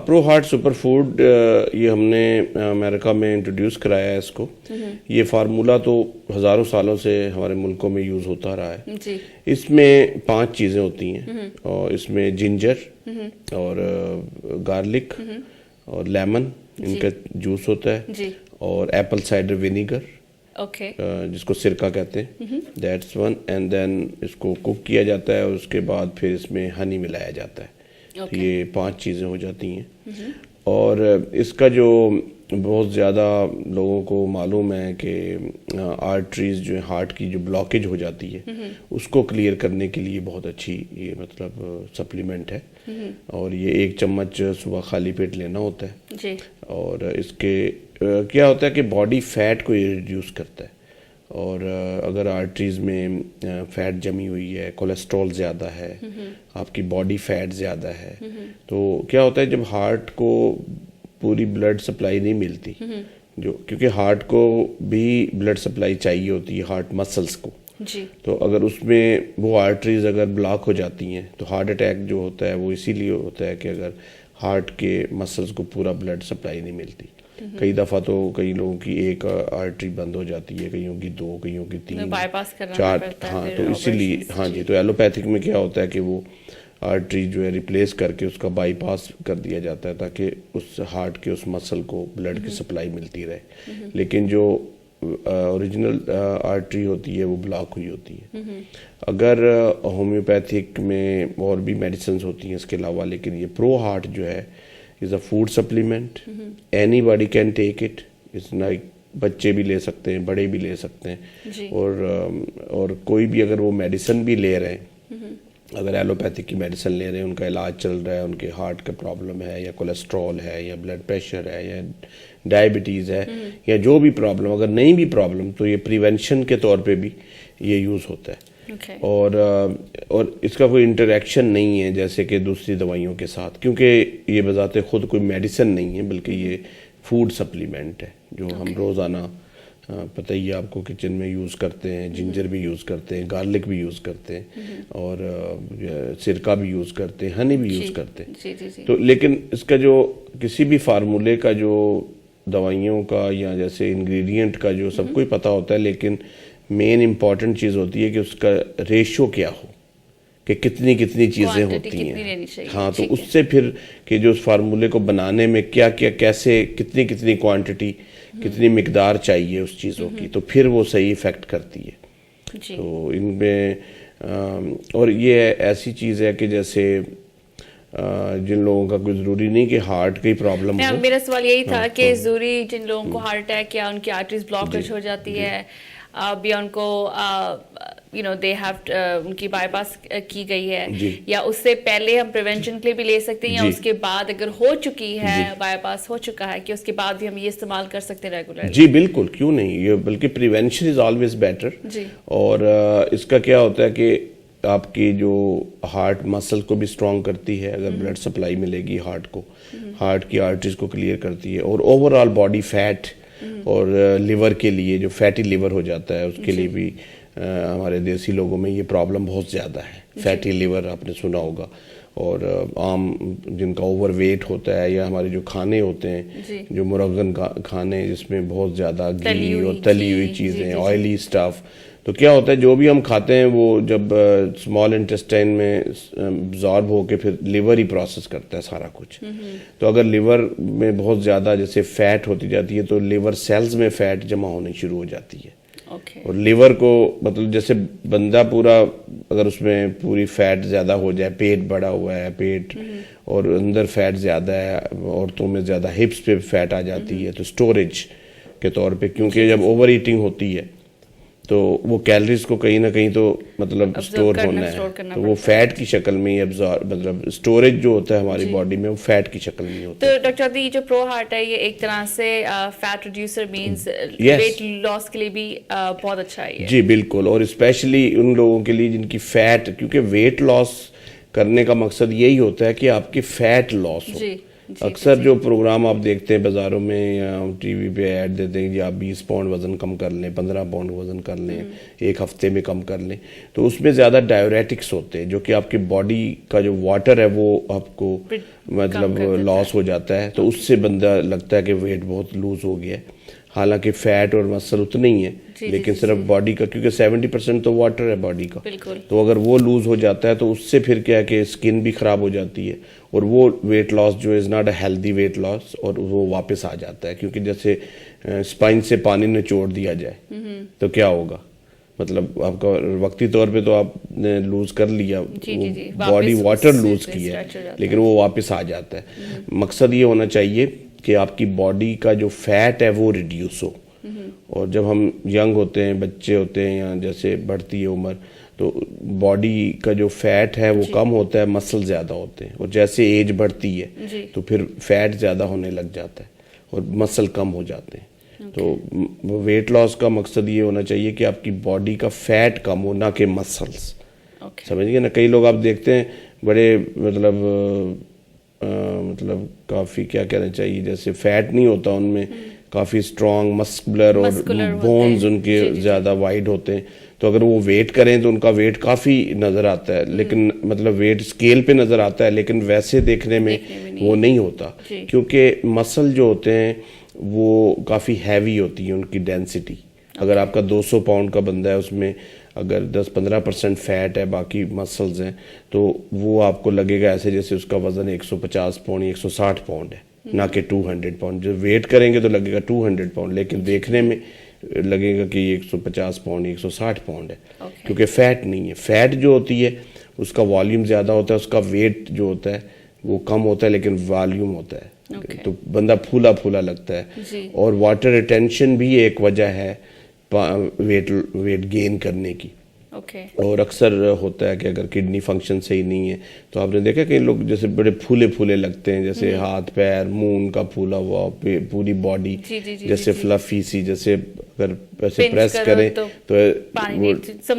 پرو heart super food یہ ہم نے امریکہ میں انٹروڈیوس کرایا ہے اس کو. یہ فارمولہ تو ہزاروں سالوں سے ہمارے ملکوں میں یوز ہوتا رہا ہے. اس میں 5 چیزیں ہوتی ہیں اور اس میں جنجر اور گارلک اور لیمن ان کا جوس ہوتا ہے اور ایپل سائڈر ونیگر جس کو سرکہ کہتے ہیں. That's one. اینڈ دین اس کو کوک کیا جاتا ہے اور اس کے بعد پھر اس میں ہنی ملایا جاتا ہے. یہ 5 چیزیں ہو جاتی ہیں. اور اس کا جو بہت زیادہ لوگوں کو معلوم ہے کہ آرٹریز جو ہارٹ کی جو بلاکیج ہو جاتی ہے اس کو کلیئر کرنے کے لیے بہت اچھی یہ مطلب سپلیمنٹ ہے. اور یہ 1 چمچ صبح خالی پیٹ لینا ہوتا ہے. اور اس کے کیا ہوتا ہے کہ باڈی فیٹ کو یہ ریڈیوس کرتا ہے. اور اگر آرٹریز میں فیٹ جمی ہوئی ہے, کولیسٹرول زیادہ ہے, آپ کی باڈی فیٹ زیادہ ہے, تو کیا ہوتا ہے جب ہارٹ کو پوری بلڈ سپلائی نہیں ملتی, کیونکہ ہارٹ کو بھی بلڈ سپلائی چاہیے ہوتی ہے ہارٹ مسلس کو, تو اگر اس میں وہ آرٹریز اگر بلاک ہو جاتی ہیں تو ہارٹ اٹیک جو ہوتا ہے وہ اسی لیے ہوتا ہے کہ اگر ہارٹ کے مسلس کو پورا بلڈ سپلائی نہیں ملتی. کئی دفعہ تو کئی لوگوں کی 1 آرٹری بند ہو جاتی ہے, کئیوں کی 2, کئیوں کی 3, 4. ہاں تو اسی لیے ہاں جی, تو ایلوپیتھک میں کیا ہوتا ہے کہ وہ آرٹری جو ہے ریپلیس کر کے اس کا بائی پاس کر دیا جاتا ہے تاکہ اس ہارٹ کے اس مسل کو بلڈ کی سپلائی ملتی رہے. لیکن جو اوریجنل آرٹری ہوتی ہے وہ بلاک ہوئی ہوتی ہے. اگر ہومیوپیتھک میں اور بھی میڈیسنز ہوتی ہیں اس کے علاوہ, لیکن یہ پرو ہارٹ جو ہے is a food supplement. Anybody can take it. It's like بچے بھی لے سکتے ہیں, بڑے بھی لے سکتے ہیں. اور کوئی بھی اگر وہ میڈیسن بھی لے رہے ہیں, اگر ایلوپیتھک کی میڈیسن لے رہے ہیں, ان کا علاج چل رہا ہے, ان کے ہارٹ کا پرابلم ہے یا کولیسٹرول ہے یا بلڈ پریشر ہے یا ڈائبٹیز ہے یا جو بھی پرابلم, اگر نہیں بھی پرابلم تو یہ پریونشن کے طور پہ بھی یہ یوز ہوتا ہے. اور اس کا کوئی انٹریکشن نہیں ہے جیسے کہ دوسری دوائیوں کے ساتھ, کیونکہ یہ بذات خود کوئی میڈیسن نہیں ہے بلکہ یہ فوڈ سپلیمنٹ ہے جو ہم روزانہ پتہ ہی آپ کو کچن میں یوز کرتے ہیں. جنجر بھی یوز کرتے ہیں, گارلک بھی یوز کرتے ہیں, اور سرکہ بھی یوز کرتے ہیں, ہنی بھی یوز کرتے ہیں. تو لیکن اس کا جو کسی بھی فارمولے کا جو دوائیوں کا یا جیسے انگریڈینٹ کا جو سب کو ہی پتہ ہوتا ہے, لیکن مین امپورٹنٹ چیز ہوتی ہے کہ اس کا ریشو کیا ہو, کہ کتنی چیزیں ہوتی ہیں. ہاں تو اس سے پھر کہ جو اس فارمولے کو بنانے میں کیا کیسے کتنی کوانٹٹی کتنی مقدار چاہیے اس چیزوں کی, تو پھر وہ صحیح افیکٹ کرتی ہے. تو ان میں اور یہ ایسی چیز ہے کہ جیسے جن لوگوں کا کوئی ضروری نہیں کہ ہارٹ کی پرابلم ہو. میرا سوال یہی تھا کہ ضروری جن لوگوں کو ہارٹ اٹیک یا ان کی آرٹریز بلاکیج ہو جاتی ہے یا ان کو they have ان کی بائی پاس کی گئی ہے, یا اس سے پہلے ہم پریونشن کے لیے بھی لے سکتے ہیں, یا اس کے بعد اگر ہو چکی ہے بائی پاس ہو چکا ہے کہ اس کے بعد بھی ہم یہ استعمال کر سکتے ہیں ریگولر؟ جی بالکل, کیوں نہیں, یہ بلکہ پریونشن از آلویز بیٹر. اور اس کا کیا ہوتا ہے کہ آپ کی جو ہارٹ مسل کو بھی اسٹرانگ کرتی ہے اگر بلڈ سپلائی ملے گی ہارٹ کو, ہارٹ کی آرٹریز کو کلیئر کرتی ہے, اور اوور آل باڈی فیٹ اور لیور کے لیے جو فیٹی لیور ہو جاتا ہے اس کے لیے بھی ہمارے دیسی لوگوں میں یہ پرابلم بہت زیادہ ہے. فیٹی لیور آپ نے سنا ہوگا, اور عام جن کا اوور ویٹ ہوتا ہے یا ہمارے جو کھانے ہوتے ہیں جو مرغن کھانے جس میں بہت زیادہ گھی اور تلی ہوئی چیزیں, آئلی اسٹف, تو کیا ہوتا ہے جو بھی ہم کھاتے ہیں وہ جب اسمال انٹسٹائن میں absorb ہو کے پھر لیور ہی پروسیس کرتا ہے سارا کچھ. تو اگر لیور میں بہت زیادہ جیسے فیٹ ہوتی جاتی ہے تو لیور سیلز میں فیٹ جمع ہونی شروع ہو جاتی ہے. اور لیور کو مطلب جیسے بندہ پورا اگر اس میں پوری فیٹ زیادہ ہو جائے, پیٹ بڑا ہوا ہے پیٹ اور اندر فیٹ زیادہ ہے, عورتوں میں زیادہ ہپس پہ فیٹ آ جاتی ہے, تو سٹوریج کے طور پہ, کیونکہ جب اوور ایٹنگ ہوتی ہے تو وہ کیلریز کو کہیں نہ کہیں تو مطلب اسٹور ہونا ہے, تو وہ فیٹ کی شکل میں مطلب اسٹوریج جو ہوتا ہے ہماری باڈی میں وہ فیٹ کی شکل میں ہوتا ہے. تو ڈاکٹر عبدی, یہ جو پرو ہارٹ ہے یہ ایک طرح سے fat reducer means weight loss کے لیے بھی بہت اچھا ہے. جی بالکل, اور اسپیشلی ان لوگوں کے لیے جن کی فیٹ, کیونکہ ویٹ لاس کرنے کا مقصد یہی ہوتا ہے کہ آپ کی فیٹ لاس ہو, اکثر جو پروگرام آپ دیکھتے ہیں بازاروں میں یا ٹی وی پہ ایڈ دیتے ہیں کہ آپ 20 پاؤنڈ وزن کم کر لیں، 15 پاؤنڈ وزن کر لیں، ایک ہفتے میں کم کر لیں، تو اس میں زیادہ ڈائیوریٹکس ہوتے ہیں جو کہ آپ کی باڈی کا جو واٹر ہے وہ آپ کو مطلب لاس ہو جاتا ہے، تو اس سے بندہ لگتا ہے کہ ویٹ بہت لوز ہو گیا ہے، حالانکہ فیٹ اور مسل اتنے ہی ہے لیکن صرف باڈی کا، کیونکہ 70% تو واٹر ہے باڈی کا، تو اگر وہ لوز ہو جاتا ہے تو اس سے پھر کیا ہے کہ اسکن بھی خراب ہو جاتی ہے، اور وہ ویٹ لاس جو is not a healthy weight loss, اور وہ واپس آ جاتا ہے، کیونکہ جیسے اسپائن سے پانی نچوڑ دیا جائے تو کیا ہوگا، مطلب آپ کا وقتی طور پہ تو آپ نے لوز کر لیا، باڈی واٹر لوز کی ہے لیکن وہ واپس آ جاتا ہے۔ مقصد یہ ہونا چاہیے کہ آپ کی باڈی کا جو فیٹ ہے وہ ریڈیوس ہو، اور جب ہم ینگ ہوتے ہیں، بچے ہوتے ہیں، یا جیسے بڑھتی ہے عمر تو باڈی کا جو فیٹ ہے وہ کم ہوتا ہے، مسل زیادہ ہوتے ہیں، اور جیسے ایج بڑھتی ہے تو پھر فیٹ زیادہ ہونے لگ جاتا ہے اور مسل کم ہو جاتے ہیں۔ تو ویٹ لاس کا مقصد یہ ہونا چاہیے کہ آپ کی باڈی کا فیٹ کم ہو، نہ کہ مسلس، سمجھ گئے نا۔ کئی لوگ آپ دیکھتے ہیں بڑے مطلب کافی کیا کہنا چاہیے، جیسے فیٹ نہیں ہوتا ان میں، کافی اسٹرانگ مسکولر اور بونز ان کے زیادہ وائڈ ہوتے ہیں، تو اگر وہ ویٹ کریں تو ان کا ویٹ کافی نظر آتا ہے، لیکن مطلب ویٹ اسکیل پہ نظر آتا ہے لیکن ویسے دیکھنے میں وہ نہیں ہوتا، کیونکہ مسل جو ہوتے ہیں وہ کافی ہیوی ہوتی ہے ان کی ڈینسٹی۔ اگر آپ کا 200 پاؤنڈ کا بندہ ہے، اس میں اگر 10-15% فیٹ ہے، باقی مسلز ہیں، تو وہ آپ کو لگے گا ایسے جیسے اس کا وزن 150 پاؤنڈ یا 160 پاؤنڈ ہے، نہ کہ 200 پاؤنڈ۔ جو ویٹ کریں گے تو لگے گا 200 پاؤنڈ، لیکن دیکھنے میں لگے گا کہ یہ 150 پاؤنڈ 160 پاؤنڈ ہے، کیونکہ فیٹ نہیں ہے۔ فیٹ جو ہوتی ہے اس کا والیوم زیادہ ہوتا ہے، اس کا ویٹ جو ہوتا ہے وہ کم ہوتا ہے لیکن والیوم ہوتا ہے، تو بندہ پھولا پھولا لگتا ہے۔ اور واٹر ریٹینشن بھی ایک وجہ ہے ویٹ گین کرنے کی، اور اکثر ہوتا ہے کہ اگر کڈنی فنکشن صحیح نہیں ہے تو آپ نے دیکھا کہ لوگ جیسے بڑے پھولے پھولے لگتے ہیں، جیسے ہاتھ پیر منہ ان کا پھولا ہوا، پوری باڈی جیسے فلفی سی، جیسے اگر ایسے پریس کریں تو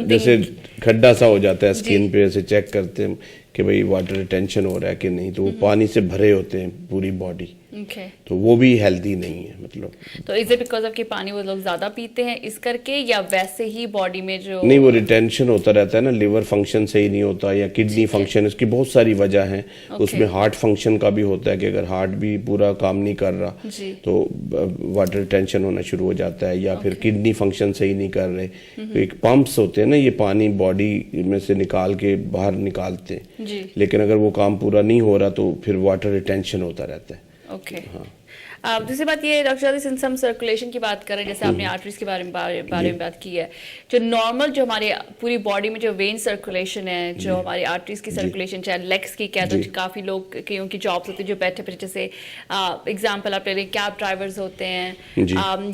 جیسے کھڈا سا ہو جاتا ہے اسکن پہ، ایسے چیک کرتے ہیں کہ بھئی واٹر ریٹینشن ہو رہا ہے کہ نہیں، تو وہ پانی سے بھرے ہوتے ہیں پوری باڈی، تو وہ بھی ہیلدی نہیں ہے۔ مطلب تو از اٹ بیکاز آف کہ پانی وہ لوگ زیادہ پیتے ہیں اس کر کے، یا ویسے ہی باڈی میں جو نہیں وہ ریٹینشن ہوتا رہتا ہے نا، لیور فنکشن صحیح نہیں ہوتا یا کڈنی فنکشن، اس کی بہت ساری وجہ ہیں، اس میں ہارٹ فنکشن کا بھی ہوتا ہے کہ اگر ہارٹ بھی پورا کام نہیں کر رہا تو واٹر ریٹینشن ہونا شروع ہو جاتا ہے، یا پھر کڈنی فنکشن صحیح نہیں کر رہے، ایک پمپس ہوتے ہیں نا، یہ پانی باڈی میں سے نکال کے باہر نکالتے ہیں، لیکن اگر وہ کام پورا نہیں ہو رہا تو پھر واٹر ریٹینشن ہوتا رہتا ہے۔ دوسری بات یہ ڈاکٹر شادی، سنس ہم سرکولیشن کی بات کر رہے ہیں، جیسے آپ نے آرٹریز کے بارے میں بات کی ہے، جو نارمل جو ہمارے پوری باڈی میں جو وین سرکولیشن ہے، جو ہماری آرٹریز کی سرکولیشن، چاہے لیگس کی کہہ دو، کافی لوگ کئیوں کی جابس ہوتی ہیں جو بیٹھے پھر، جیسے ایگزامپل آپ لے لیں کیب ڈرائیورز ہوتے ہیں،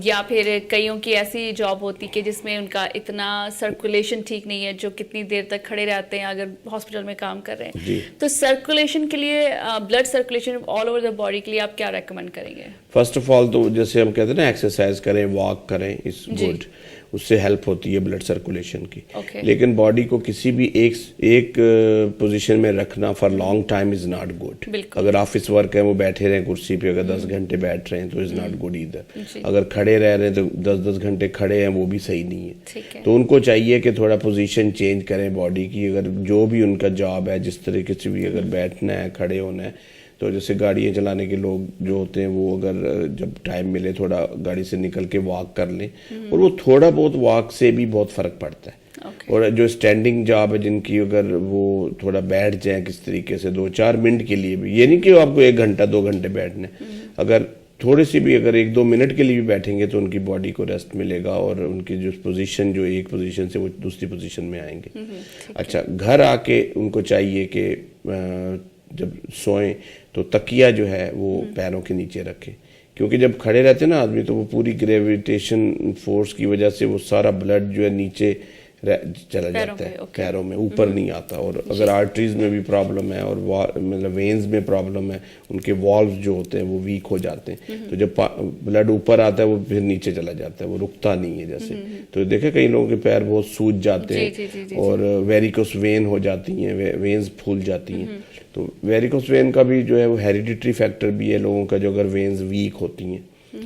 یا پھر کئیوں کی ایسی جاب ہوتی کہ جس میں ان کا اتنا سرکولیشن ٹھیک نہیں ہے، جو کتنی دیر تک کھڑے رہتے ہیں اگر ہاسپٹل میں کام کر رہے ہیں، تو سرکولیشن کے لیے، blood circulation all over the body کے لیے آپ کیا ریکمینڈ کریں گے؟ فرسٹ آف آل تو جیسے ہم کہتے ہیں نا ایکسرسائز کریں، واک کریں، اس گڈ، اس سے ہیلپ ہوتی ہے بلڈ سرکولیشن کی، لیکن باڈی کو کسی بھی ایک پوزیشن میں رکھنا for long time is not good. اگر آفس ورک ہے وہ بیٹھے رہیں کرسی پہ، اگر 10 گھنٹے بیٹھ رہے ہیں تو از ناٹ گڈ ایدر، اگر کھڑے رہ رہے ہیں تو 10 گھنٹے کھڑے ہیں وہ بھی صحیح نہیں ہے، تو ان کو چاہیے کہ تھوڑا پوزیشن چینج کریں باڈی کی، اگر جو بھی ان کا جاب ہے، جس طریقے سے بھی اگر بیٹھنا ہے، کھڑے ہونا ہے، تو جیسے گاڑیاں چلانے کے لوگ جو ہوتے ہیں وہ اگر جب ٹائم ملے تھوڑا گاڑی سے نکل کے واک کر لیں، اور وہ تھوڑا بہت واک سے بھی بہت فرق پڑتا ہے۔ اور جو اسٹینڈنگ جاب ہے جن کی، اگر وہ تھوڑا بیٹھ جائیں کس طریقے سے 2-4 منٹ کے لیے بھی، یہ نہیں کہ آپ کو 1 گھنٹہ 2 گھنٹے بیٹھنا ہے، اگر تھوڑی سی بھی اگر 1-2 منٹ کے لیے بھی بیٹھیں گے تو ان کی باڈی کو ریسٹ ملے گا، اور ان کی جو پوزیشن، جو ایک پوزیشن سے وہ دوسری پوزیشن میں آئیں گے۔ اچھا، گھر آ کے ان کو چاہیے کہ جب سوئیں تو تکیہ جو ہے وہ پیروں کے نیچے رکھیں، کیونکہ جب کھڑے رہتے ہیں نا آدمی تو وہ پوری گریویٹیشن فورس کی وجہ سے وہ سارا بلڈ جو ہے نیچے چلا جاتا ہے پیروں میں، اوپر نہیں آتا. اور اگر آرٹریز میں بھی پرابلم ہے اور مطلب وینز میں پرابلم ہے، ان کے والوز جو ہوتے ہیں وہ ویک ہو جاتے ہیں، تو جب بلڈ اوپر آتا ہے وہ پھر نیچے چلا جاتا ہے، وہ رکتا نہیں ہے جیسے. تو دیکھیں کئی لوگوں کے پیر بہت سوج جاتے ہیں اور ویریکوس وین ہو جاتی ہیں، وینز پھول جاتی ہیں. تو ویریکوس وین کا بھی جو ہے وہ ہیریڈیٹری فیکٹر بھی ہے لوگوں کا، جو اگر وینز ویک ہوتی ہیں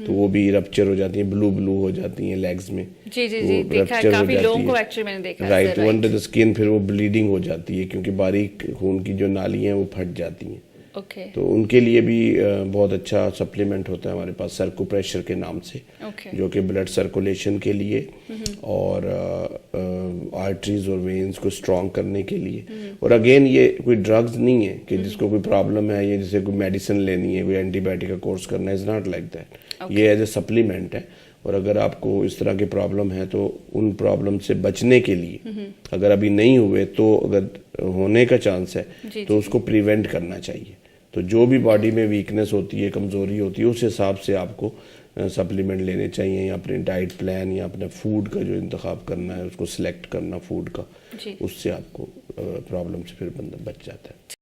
تو وہ بھی رپچر ہو جاتی ہیں، بلو ہو جاتی ہیں لیگز میں. جی دیکھا ہے کافی لوگوں کو ایکچولی میں نے دیکھا ہے. رائٹ، انڈر دا اسکن پھر وہ بلیڈنگ ہو جاتی ہے کیونکہ باریک خون کی جو نالی ہیں وہ پھٹ جاتی ہیں. تو ان کے لیے بھی بہت اچھا سپلیمنٹ ہوتا ہے ہمارے پاس، سرکو پریشر کے نام سے، جو کہ بلڈ سرکولیشن کے لیے اور آرٹریز اور وینز کو اسٹرانگ کرنے کے لیے. اور اگین یہ کوئی ڈرگز نہیں ہے کہ جس کو کوئی پرابلم ہے یا جسے کوئی میڈیسن لینی ہے، کوئی اینٹی بایوٹک کا کورس کرنا ہے، از ناٹ لائک دیٹ. یہ ایز اے سپلیمنٹ ہے. اور اگر آپ کو اس طرح کے پرابلم ہے تو ان پرابلم سے بچنے کے لیے، اگر ابھی نہیں ہوئے تو اگر ہونے کا چانس ہے تو اس کو پریونٹ کرنا چاہیے. تو جو بھی باڈی میں ویکنس ہوتی ہے، کمزوری ہوتی ہے، اس حساب سے آپ کو سپلیمنٹ لینے چاہیے، یا اپنے ڈائٹ پلان یا اپنے فوڈ کا جو انتخاب کرنا ہے اس کو سلیکٹ کرنا فوڈ کا، اس سے آپ کو پرابلم سے پھر بندہ بچ جاتا ہے.